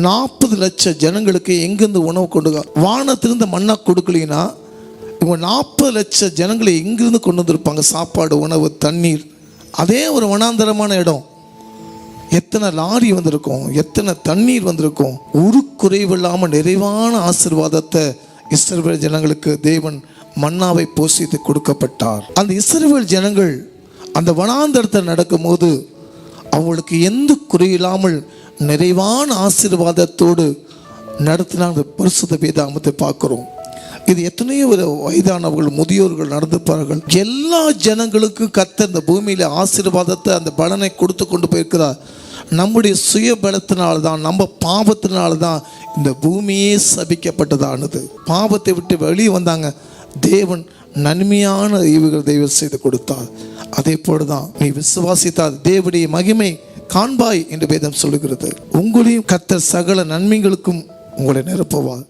40 லட்சம் ஜனங்களுக்கு எங்கிருந்து உணவு கொண்டு, வானத்திலிருந்து மண்ணா கொடுக்கலனா இவங்க 40 லட்சம் ஜனங்களை எங்கிருந்து கொண்டு வந்திருப்பாங்க? சாப்பாடு, உணவு, தண்ணீர். அதே ஒரு வனாந்தரமான இடம். எத்தனை லாரி வந்திருக்கும், எத்தனை தண்ணீர் வந்திருக்கும். ஒரு குறைவில்லாமல் நிறைவான ஆசீர்வாதத்தை இஸ்ரவேல் ஜனங்களுக்கு தேவன் மன்னாவை போஷித்து கொடுக்கப்பட்டார். அந்த இஸ்ரவேல் ஜனங்கள் அந்த வனாந்தரத்தில் நடக்கும்போது அவங்களுக்கு எந்த குறையில்லாமல் நிறைவான ஆசீர்வாதத்தோடு நடத்தினாங்க. பரிசுத்த வேதாகமத்தை பார்க்கிறோம். இது எத்தனையோ ஒரு வயதானவர்கள், முதியோர்கள் நடந்துப்பார்கள். எல்லா ஜனங்களுக்கும் கர்த்தர் இந்த பூமியில ஆசீர்வாதத்தை, அந்த பலனை கொடுத்து கொண்டு போயிருக்கிறார். நம்முடைய சுய பலத்தினால்தான், நம்ம பாவத்தினால்தான் இந்த பூமியே சபிக்கப்பட்டதானது. பாவத்தை விட்டு வெளியே வந்தாங்க, தேவன் நன்மையான ஈவுகள் தெய்வம் செய்து கொடுத்தார். அதே போலதான் நீ விசுவாசித்தால் தேவனுடைய மகிமை காண்பாய் என்று வேதம் சொல்லுகிறது. உங்களையும் கர்த்தர் சகல நன்மைகளுக்கும் உங்களை நிரப்புவார்.